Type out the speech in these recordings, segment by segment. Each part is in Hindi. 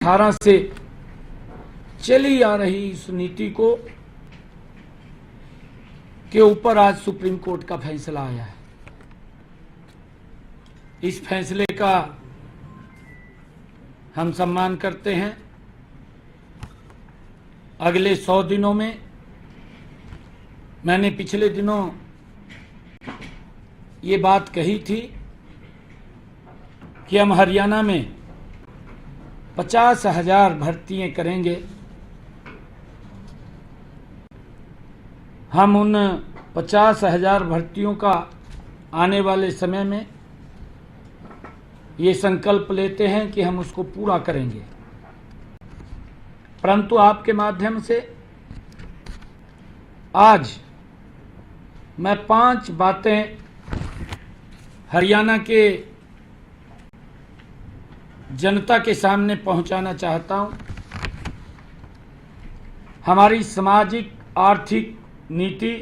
2018 से चली आ रही इस नीति को के ऊपर आज सुप्रीम कोर्ट का फैसला आया है। इस फैसले का हम सम्मान करते हैं। अगले 100 दिनों में, मैंने पिछले दिनों ये बात कही थी कि हम हरियाणा में 50,000 भर्तियां करेंगे। हम उन 50,000 भर्तियों का आने वाले समय में ये संकल्प लेते हैं कि हम उसको पूरा करेंगे। परंतु आपके माध्यम से आज मैं 5 बातें हरियाणा के जनता के सामने पहुंचाना चाहता हूं। हमारी सामाजिक आर्थिक नीति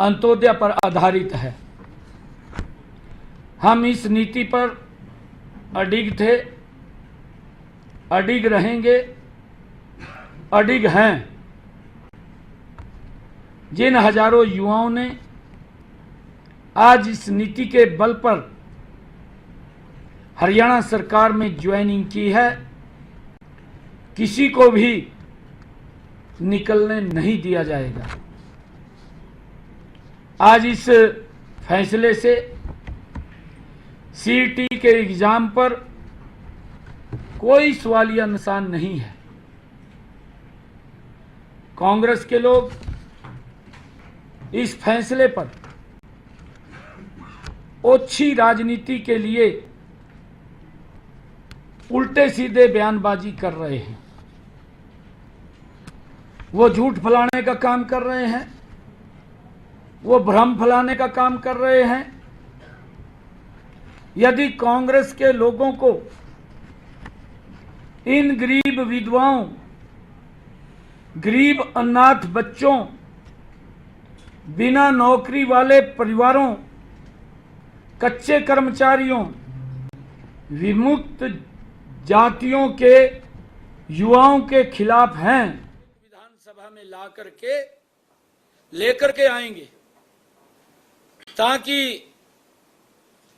अंत्योदय पर आधारित है। हम इस नीति पर अडिग थे, अडिग रहेंगे, अडिग हैं। जिन हजारों युवाओं ने आज इस नीति के बल पर हरियाणा सरकार में ज्वाइनिंग की है, किसी को भी निकलने नहीं दिया जाएगा। आज इस फैसले से सीईटी के एग्जाम पर कोई सवालिया निशान नहीं है। कांग्रेस के लोग इस फैसले पर ओछी राजनीति के लिए उल्टे सीधे बयानबाजी कर रहे हैं। वो झूठ फैलाने का काम कर रहे हैं, वो भ्रम फैलाने का काम कर रहे हैं। यदि कांग्रेस के लोगों को, इन गरीब विधवाओं, गरीब अनाथ बच्चों, बिना नौकरी वाले परिवारों, कच्चे कर्मचारियों, विमुक्त जातियों के युवाओं के खिलाफ हैं, विधानसभा में ला करके लेकर के आएंगे ताकि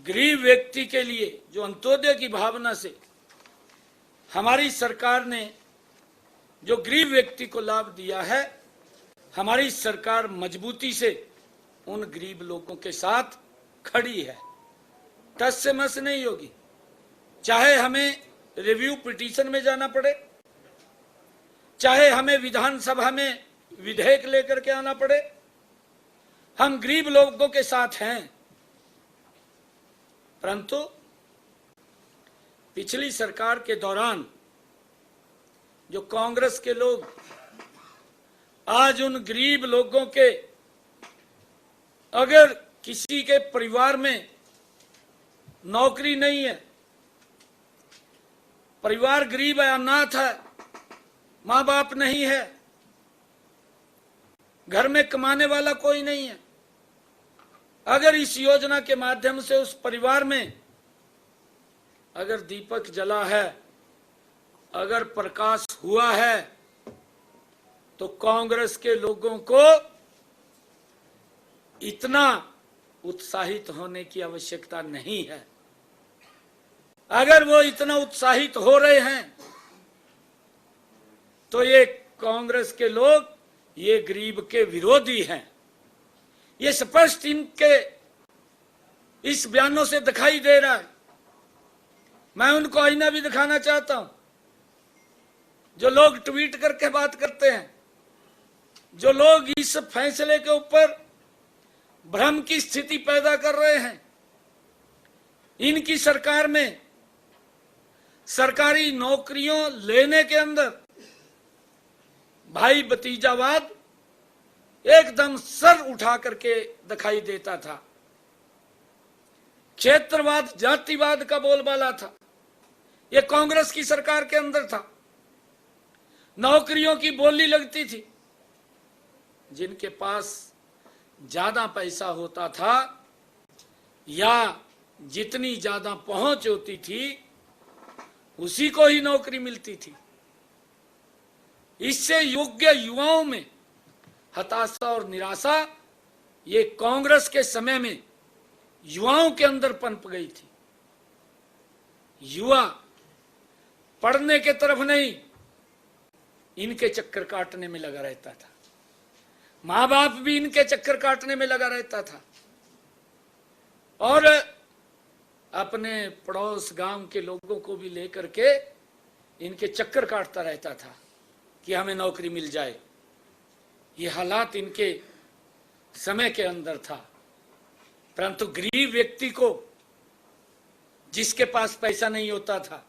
गरीब व्यक्ति के लिए, जो अंत्योदय की भावना से हमारी सरकार ने जो गरीब व्यक्ति को लाभ दिया है, हमारी सरकार मजबूती से उन गरीब लोगों के साथ खड़ी है। टस से मस नहीं होगी। चाहे हमें रिव्यू पिटीशन में जाना पड़े, चाहे हमें विधानसभा में विधेयक लेकर के आना पड़े, हम गरीब लोगों के साथ हैं। परंतु पिछली सरकार के दौरान जो कांग्रेस के लोग आज उन गरीब लोगों के, अगर किसी के परिवार में नौकरी नहीं है, परिवार गरीब है, अनाथ है, मां बाप नहीं है, घर में कमाने वाला कोई नहीं है, अगर इस योजना के माध्यम से उस परिवार में अगर दीपक जला है, अगर प्रकाश हुआ है, तो कांग्रेस के लोगों को इतना उत्साहित होने की आवश्यकता नहीं है। अगर वो इतना उत्साहित हो रहे हैं तो ये कांग्रेस के लोग, ये गरीब के विरोधी हैं। ये स्पष्ट इनके इस बयानों से दिखाई दे रहा है। मैं उनको आईना भी दिखाना चाहता हूं। जो लोग ट्वीट करके बात करते हैं, जो लोग इस फैसले के ऊपर भ्रम की स्थिति पैदा कर रहे हैं, इनकी सरकार में सरकारी नौकरियों लेने के अंदर भाई भतीजावाद एकदम सर उठा करके दिखाई देता था। क्षेत्रवाद, जातिवाद का बोलबाला था। यह कांग्रेस की सरकार के अंदर था। नौकरियों की बोली लगती थी। जिनके पास ज्यादा पैसा होता था या जितनी ज्यादा पहुंच होती थी, उसी को ही नौकरी मिलती थी। इससे योग्य युवाओं में हताशा और निराशा ये कांग्रेस के समय में युवाओं के अंदर पनप गई थी। युवा पढ़ने के तरफ नहीं, इनके चक्कर काटने में लगा रहता था। मां बाप भी इनके चक्कर काटने में लगा रहता था और अपने पड़ोस गांव के लोगों को भी लेकर के इनके चक्कर काटता रहता था कि हमें नौकरी मिल जाए। ये हालात इनके समय के अंदर था। परंतु गरीब व्यक्ति को, जिसके पास पैसा नहीं होता था,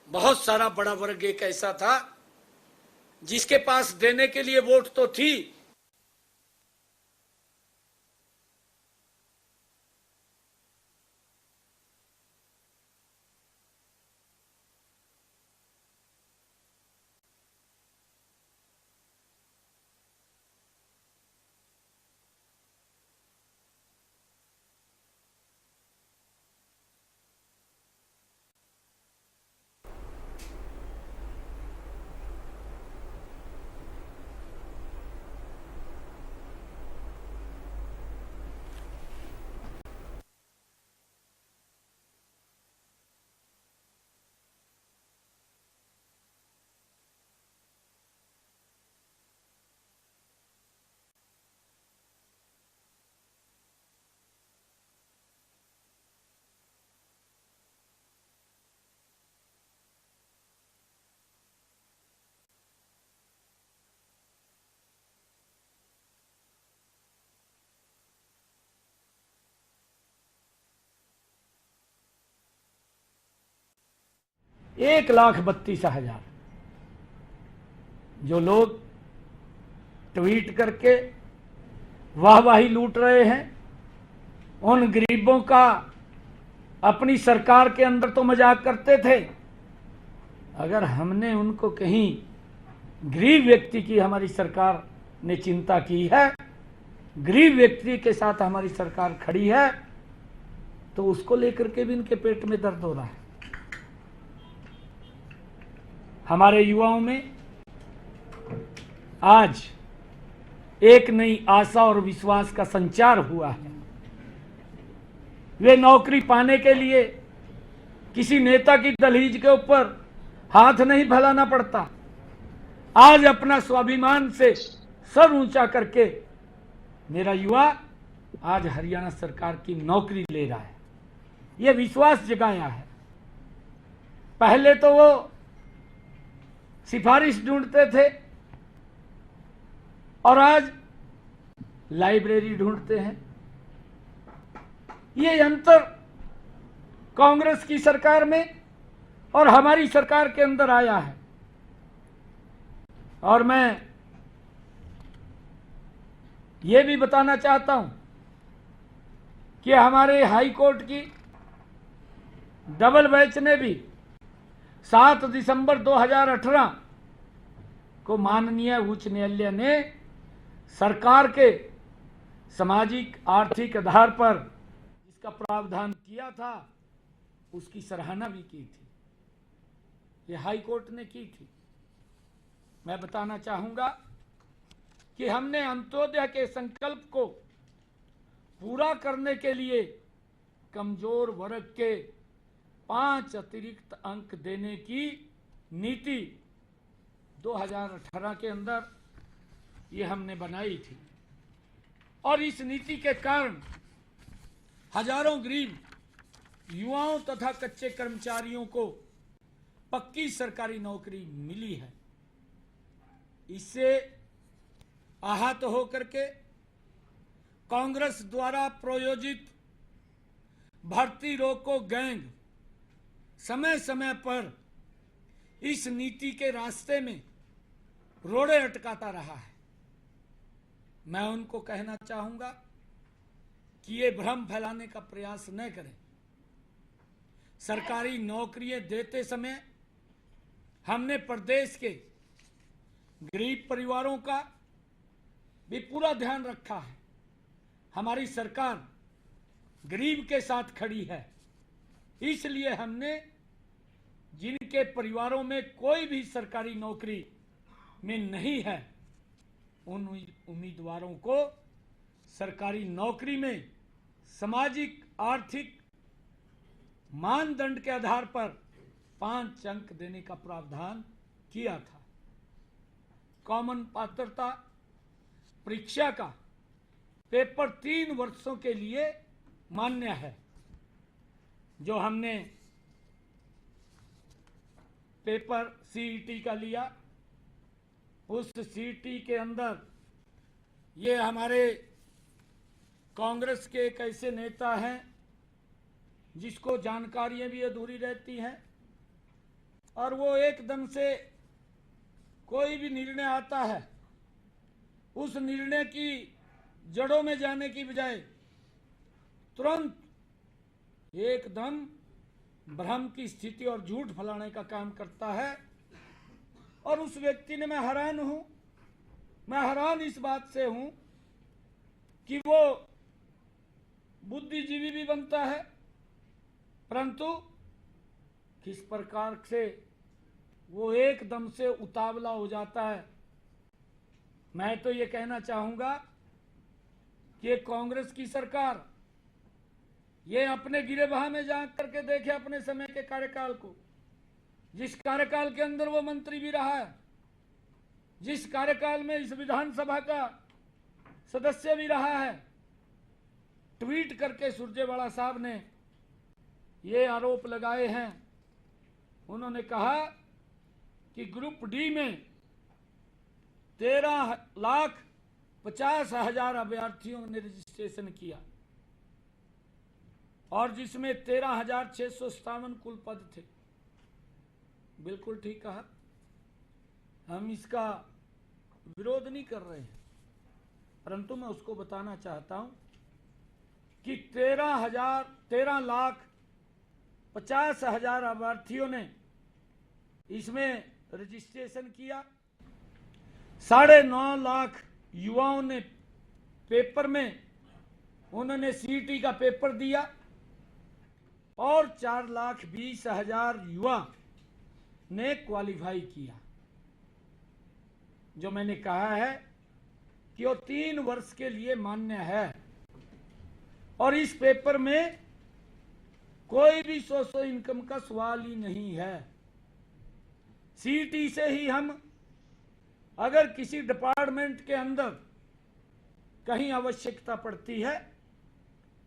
बहुत सारा बड़ा वर्ग एक ऐसा था जिसके पास देने के लिए वोट तो थी, एक 1,32,000 जो लोग ट्वीट करके वाहवाही लूट रहे हैं, उन गरीबों का अपनी सरकार के अंदर तो मजाक करते थे। अगर हमने उनको कहीं गरीब व्यक्ति की हमारी सरकार ने चिंता की है, गरीब व्यक्ति के साथ हमारी सरकार खड़ी है, तो उसको लेकर के भी इनके पेट में दर्द हो रहा है। हमारे युवाओं में आज एक नई आशा और विश्वास का संचार हुआ है। वे नौकरी पाने के लिए किसी नेता की दहलीज के ऊपर हाथ नहीं फैलाना पड़ता। आज अपना स्वाभिमान से सर ऊंचा करके मेरा युवा आज हरियाणा सरकार की नौकरी ले रहा है। यह विश्वास जगाया है। पहले तो वो सिफारिश ढूंढते थे और आज लाइब्रेरी ढूंढते हैं। ये अंतर कांग्रेस की सरकार में और हमारी सरकार के अंदर आया है। और मैं ये भी बताना चाहता हूं कि हमारे हाई कोर्ट की डबल बेंच ने भी 7 दिसंबर 2018 को माननीय उच्च न्यायालय ने सरकार के सामाजिक आर्थिक आधार पर जिसका प्रावधान किया था, उसकी सराहना भी की थी। ये हाई कोर्ट ने की थी। मैं बताना चाहूंगा कि हमने अंत्योदय के संकल्प को पूरा करने के लिए कमजोर वर्ग के 5 अतिरिक्त अंक देने की नीति 2018 के अंदर ये हमने बनाई थी। और इस नीति के कारण हजारों गरीब युवाओं तथा कच्चे कर्मचारियों को पक्की सरकारी नौकरी मिली है। इससे आहत होकर के कांग्रेस द्वारा प्रायोजित भर्ती रोको गैंग समय समय पर इस नीति के रास्ते में रोड़े अटकाता रहा है। मैं उनको कहना चाहूंगा कि ये भ्रम फैलाने का प्रयास न करें। सरकारी नौकरियां देते समय हमने प्रदेश के गरीब परिवारों का भी पूरा ध्यान रखा है। हमारी सरकार गरीब के साथ खड़ी है, इसलिए हमने जिनके परिवारों में कोई भी सरकारी नौकरी में नहीं है, उन उम्मीदवारों को सरकारी नौकरी में सामाजिक आर्थिक मानदंड के आधार पर 5 अंक देने का प्रावधान किया था। कॉमन पात्रता परीक्षा का पेपर 3 वर्षों के लिए मान्य है। जो हमने पेपर सीईटी का लिया, उस सीईटी के अंदर ये हमारे कांग्रेस के एक ऐसे नेता हैं जिसको जानकारियां भी अधूरी रहती हैं, और वो एकदम से कोई भी निर्णय आता है, उस निर्णय की जड़ों में जाने की बजाय तुरंत एकदम भ्रम की स्थिति और झूठ फैलाने का काम करता है। और उस व्यक्ति ने, मैं हैरान इस बात से हूं कि वो बुद्धिजीवी भी बनता है, परंतु किस प्रकार से वो एकदम से उतावला हो जाता है। मैं तो ये कहना चाहूंगा कि कांग्रेस की सरकार ये अपने गिरेबान में जा करके देखे अपने समय के कार्यकाल को, जिस कार्यकाल के अंदर वो मंत्री भी रहा है, जिस कार्यकाल में इस विधानसभा का सदस्य भी रहा है। ट्वीट करके सुरजेवाला साहब ने ये आरोप लगाए हैं। उन्होंने कहा कि ग्रुप डी में 13,50,000 अभ्यर्थियों ने रजिस्ट्रेशन किया, और जिसमें 13,657 कुल पद थे। बिल्कुल ठीक कहा, हम इसका विरोध नहीं कर रहे हैं, परंतु मैं उसको बताना चाहता हूं कि 13,50,000 अभ्यर्थियों ने इसमें रजिस्ट्रेशन किया। 9.5 लाख युवाओं ने पेपर में उन्होंने सीईटी का पेपर दिया, और 4,20,000 युवा ने क्वालिफाई किया। जो मैंने कहा है कि वो 3 वर्ष के लिए मान्य है, और इस पेपर में कोई भी सोर्स ऑफ इनकम का सवाल ही नहीं है। सीईटी से ही हम अगर किसी डिपार्टमेंट के अंदर कहीं आवश्यकता पड़ती है,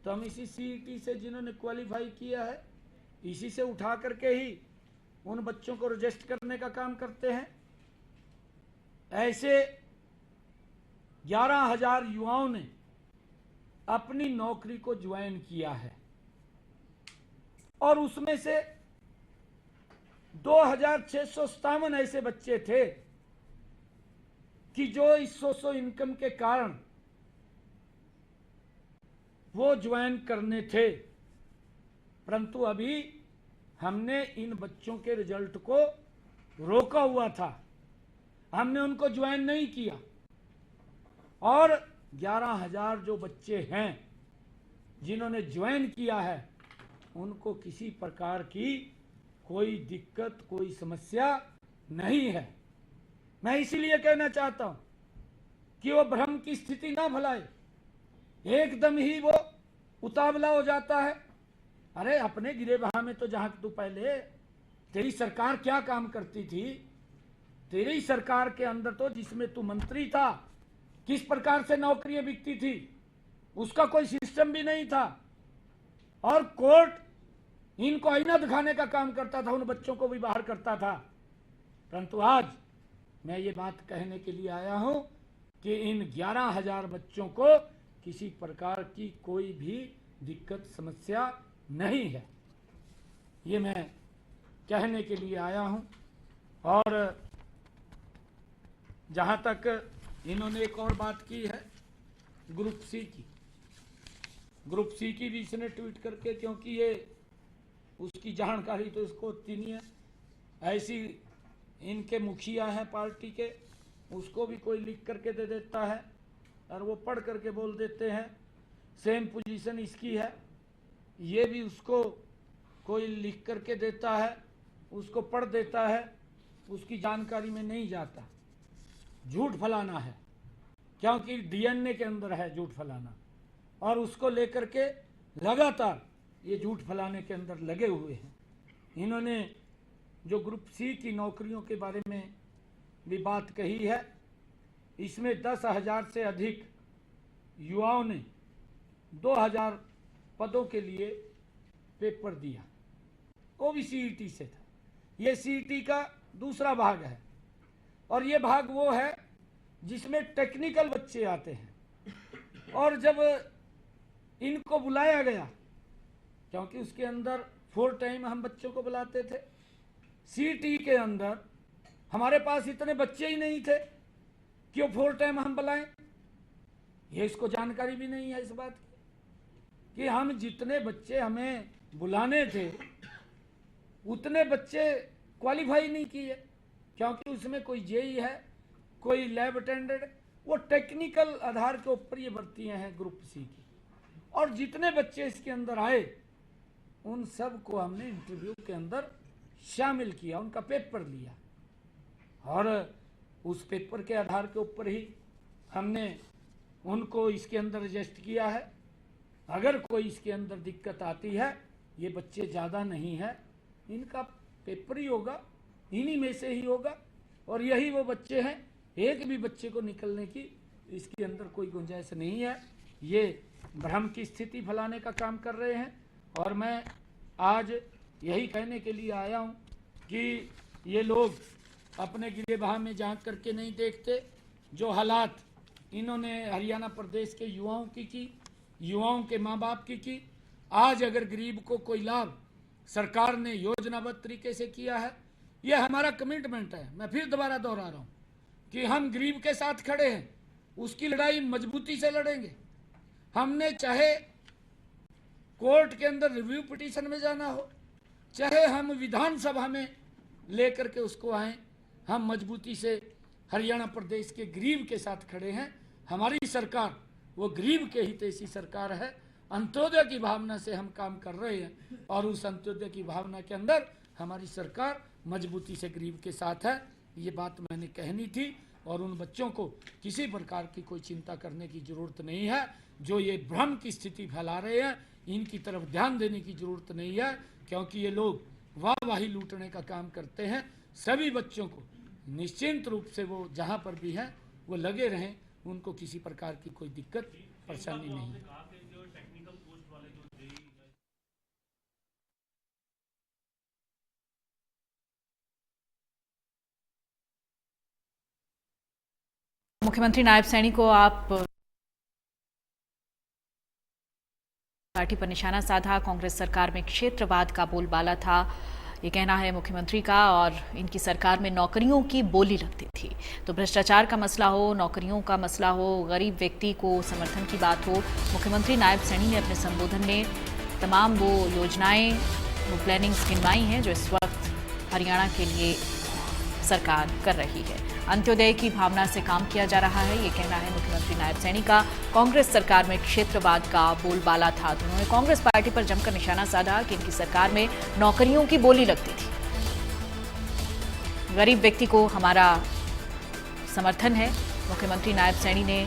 तो हम इसी सीईटी से जिन्होंने क्वालिफाई किया है, इसी से उठा करके ही उन बच्चों को रजिस्टर करने का काम करते हैं। ऐसे 11,000 युवाओं ने अपनी नौकरी को ज्वाइन किया है, और उसमें से 2,657 ऐसे बच्चे थे कि जो इस सोर्स ऑफ इनकम के कारण वो ज्वाइन करने थे, परंतु अभी हमने इन बच्चों के रिजल्ट को रोका हुआ था, हमने उनको ज्वाइन नहीं किया। और 11,000 जो बच्चे हैं जिन्होंने ज्वाइन किया है, उनको किसी प्रकार की कोई दिक्कत, कोई समस्या नहीं है। मैं इसीलिए कहना चाहता हूं कि वो भ्रम की स्थिति ना फैलाए, एकदम ही वो उतावला हो जाता है। अरे अपने गिरेबान में तो जहां तू पहले, तेरी सरकार क्या काम करती थी, तेरी सरकार के अंदर तो जिसमें तू मंत्री था, किस प्रकार से नौकरियां बिकती थी, उसका कोई सिस्टम भी नहीं था, और कोर्ट इनको आईना दिखाने का काम करता था, उन बच्चों को भी बाहर करता था। परंतु आज मैं ये बात कहने के लिए आया हूं कि इन 11,000 बच्चों को किसी प्रकार की कोई भी दिक्कत, समस्या नहीं है। ये मैं कहने के लिए आया हूं। और जहां तक इन्होंने एक और बात की है ग्रुप सी की, ग्रुप सी की भी इसने ट्वीट करके, क्योंकि ये उसकी जानकारी तो इसको उतनी नहीं है, ऐसी इनके मुखिया हैं पार्टी के, उसको भी कोई लिख करके दे देता है और वो पढ़ करके बोल देते हैं सेम पोजीशन इसकी है। ये भी उसको कोई लिख करके देता है, उसको पढ़ देता है, उसकी जानकारी में नहीं जाता। झूठ फैलाना है, क्योंकि डीएनए के अंदर है झूठ फैलाना, और उसको लेकर के लगातार ये झूठ फैलाने के अंदर लगे हुए हैं। इन्होंने जो ग्रुप सी की नौकरियों के बारे में भी बात कही है, इसमें 10,000 से अधिक युवाओं ने 2,000 पदों के लिए पेपर दिया। वो भी सीईटी से था। ये सीईटी का दूसरा भाग है, और ये भाग वो है जिसमें टेक्निकल बच्चे आते हैं। और जब इनको बुलाया गया, क्योंकि उसके अंदर 4 टाइम हम बच्चों को बुलाते थे, सीईटी के अंदर हमारे पास इतने बच्चे ही नहीं थे कि वो 4 टाइम हम बुलाएं। ये इसको जानकारी भी नहीं है इस बात की कि हम जितने बच्चे हमें बुलाने थे उतने बच्चे क्वालिफाई नहीं किए, क्योंकि उसमें कोई जेई है, कोई लैब अटेंडेंट, वो टेक्निकल आधार के ऊपर ये भर्तियां हैं ग्रुप सी की। और जितने बच्चे इसके अंदर आए उन सब को हमने इंटरव्यू के अंदर शामिल किया, उनका पेपर लिया, और उस पेपर के आधार के ऊपर ही हमने उनको इसके अंदर रजिस्ट किया है। अगर कोई इसके अंदर दिक्कत आती है, ये बच्चे ज़्यादा नहीं है, इनका पेपर ही होगा, इन्हीं में से ही होगा, और यही वो बच्चे हैं। एक भी बच्चे को निकलने की इसके अंदर कोई गुंजाइश नहीं है। ये भ्रम की स्थिति फैलाने का काम कर रहे हैं। और मैं आज यही कहने के लिए आया हूँ कि ये लोग अपने गिरे बहा में झांक करके नहीं देखते। जो हालात इन्होंने हरियाणा प्रदेश के युवाओं की, युवाओं के माँ बाप की, आज अगर गरीब को कोई लाभ सरकार ने योजनाबद्ध तरीके से किया है, यह हमारा कमिटमेंट है। मैं फिर दोबारा दोहरा रहा हूँ कि हम गरीब के साथ खड़े हैं, उसकी लड़ाई मजबूती से लड़ेंगे। हमने चाहे कोर्ट के अंदर रिव्यू पिटीशन में जाना हो, चाहे हम विधानसभा में लेकर के उसको आए, हम मजबूती से हरियाणा प्रदेश के गरीब के साथ खड़े हैं। हमारी सरकार वो गरीब के हितैषी सरकार है। अंत्योदय की भावना से हम काम कर रहे हैं, और उस अंत्योदय की भावना के अंदर हमारी सरकार मजबूती से गरीब के साथ है। ये बात मैंने कहनी थी, और उन बच्चों को किसी प्रकार की कोई चिंता करने की ज़रूरत नहीं है। जो ये भ्रम की स्थिति फैला रहे हैं, इनकी तरफ ध्यान देने की ज़रूरत नहीं है, क्योंकि ये लोग वाहवाही लूटने का काम करते हैं। सभी बच्चों को निश्चिंत रूप से वो जहाँ पर भी हैं वो लगे रहें, उनको किसी प्रकार की कोई दिक्कत परेशानी नहीं है। मुख्यमंत्री नायब सैनी को आप पार्टी पर निशाना साधा। कांग्रेस सरकार में क्षेत्रवाद का बोलबाला था, ये कहना है मुख्यमंत्री का, और इनकी सरकार में नौकरियों की बोली लगती थी। तो भ्रष्टाचार का मसला हो, नौकरियों का मसला हो, गरीब व्यक्ति को समर्थन की बात हो, मुख्यमंत्री नायब सैनी ने अपने संबोधन में तमाम वो योजनाएं, वो प्लानिंग्स गिनवाई हैं जो इस वक्त हरियाणा के लिए सरकार कर रही है। अंत्योदय की भावना से काम किया जा रहा है, ये कहना है मुख्यमंत्री नायब सैनी का। कांग्रेस सरकार में क्षेत्रवाद का बोलबाला था, तो उन्होंने कांग्रेस पार्टी पर जमकर निशाना साधा कि इनकी सरकार में नौकरियों की बोली लगती थी। गरीब व्यक्ति को हमारा समर्थन है। मुख्यमंत्री नायब सैनी ने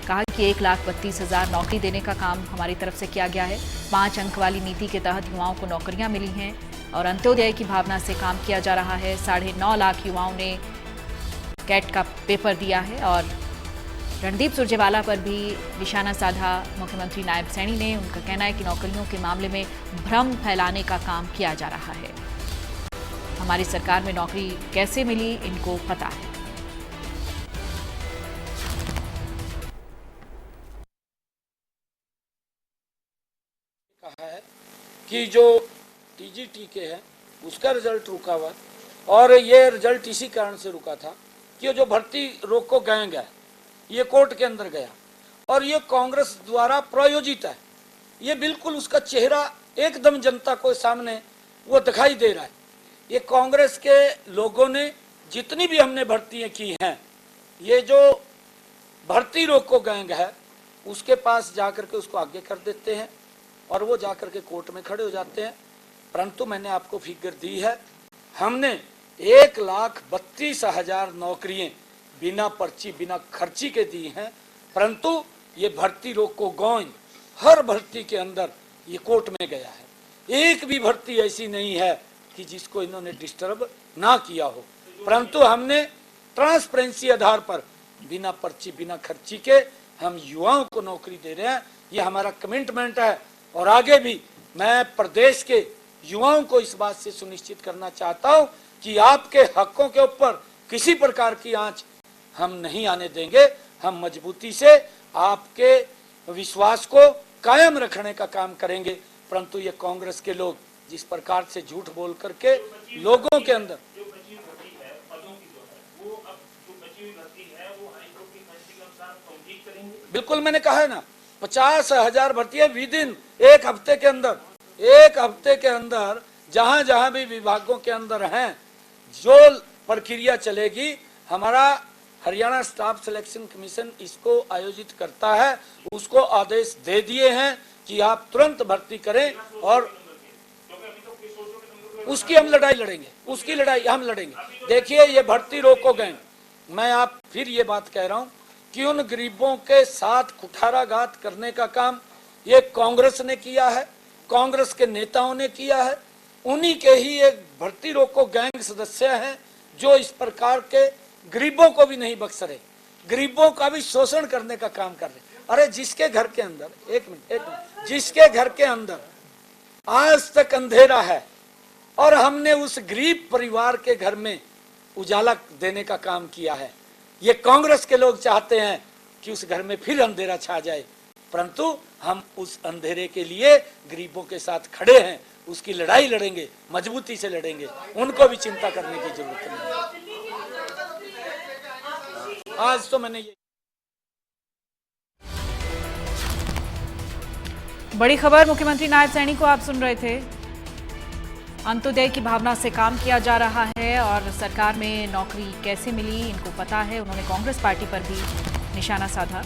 कहा कि 1,32,000 नौकरी देने का काम हमारी तरफ से किया गया है। 5 अंक वाली नीति के तहत युवाओं को नौकरियां मिली हैं, और अंत्योदय की भावना से काम किया जा रहा है। 9.5 लाख युवाओं ने कैट का पेपर दिया है, और रणदीप सुरजेवाला पर भी निशाना साधा मुख्यमंत्री नायब सैनी ने। उनका कहना है कि नौकरियों के मामले में भ्रम फैलाने का काम किया जा रहा है। हमारी सरकार में नौकरी कैसे मिली, इनको पता है। कहा है कि जो टीजीटी के है उसका रिजल्ट रुका हुआ, और ये रिजल्ट इसी कारण से रुका था कि जो भर्ती रोको गैंग है ये कोर्ट के अंदर गया, और ये कांग्रेस द्वारा प्रायोजित है। ये बिल्कुल उसका चेहरा एकदम जनता को सामने वो दिखाई दे रहा है। ये कांग्रेस के लोगों ने जितनी भी हमने भर्तियां की हैं, ये जो भर्ती रोको गैंग है उसके पास जाकर के उसको आगे कर देते हैं, और वो जाकर के कोर्ट में खड़े हो जाते हैं। परंतु मैंने आपको फिगर दी है हमने 1,32,000 नौकरियां बिना पर्ची बिना खर्ची के दी हैं, परंतु ये भर्ती रोको गौन हर भर्ती के अंदर ये कोर्ट में गया है। एक भी भर्ती ऐसी नहीं है कि जिसको इन्होंने डिस्टर्ब ना किया हो, परंतु हमने ट्रांसपेरेंसी आधार पर बिना पर्ची बिना खर्ची के हम युवाओं को नौकरी दे रहे हैं। ये हमारा कमिटमेंट है और आगे भी मैं प्रदेश के युवाओं को इस बात से सुनिश्चित करना चाहता हूं कि आपके हकों के ऊपर किसी प्रकार की आंच हम नहीं आने देंगे। हम मजबूती से आपके विश्वास को कायम रखने का काम करेंगे, परंतु ये कांग्रेस के लोग जिस प्रकार से झूठ बोल करके लोगों के अंदर बिल्कुल मैंने कहा है ना 50,000 भर्ती है विद इन एक हफ्ते के अंदर जहां जहां भी विभागों के अंदर हैं जो प्रक्रिया चलेगी। हमारा हरियाणा स्टाफ सिलेक्शन कमीशन इसको आयोजित करता है, उसको आदेश दे दिए हैं कि आप तुरंत भर्ती करें और उसकी हम लड़ाई लड़ेंगे। देखिए ये भर्ती रोको गैंग, मैं आप फिर ये बात कह रहा हूं कि उन गरीबों के साथ कुठाराघात करने का काम ये कांग्रेस ने किया है, कांग्रेस के नेताओं ने किया है। उन्हीं के ही एक भर्ती रोको गैंग सदस्य हैं जो इस प्रकार के गरीबों को भी नहीं बख्श रहे, गरीबों का भी शोषण करने का काम कर रहे। अरे जिसके घर के अंदर एक मिनट जिसके घर के अंदर आज तक अंधेरा है और हमने उस गरीब परिवार के घर में उजाला देने का काम किया है, ये कांग्रेस के लोग चाहते हैं कि उस घर में फिर अंधेरा छा जाए, परंतु हम उस अंधेरे के लिए गरीबों के साथ खड़े हैं, उसकी लड़ाई लड़ेंगे, मजबूती से लड़ेंगे, उनको भी चिंता करने की जरूरत नहीं है। आज तो मैंने ये बड़ी खबर मुख्यमंत्री नायब सैनी को आप सुन रहे थे। अंत्योदय की भावना से काम किया जा रहा है और सरकार में नौकरी कैसे मिली इनको पता है। उन्होंने कांग्रेस पार्टी पर भी निशाना साधा।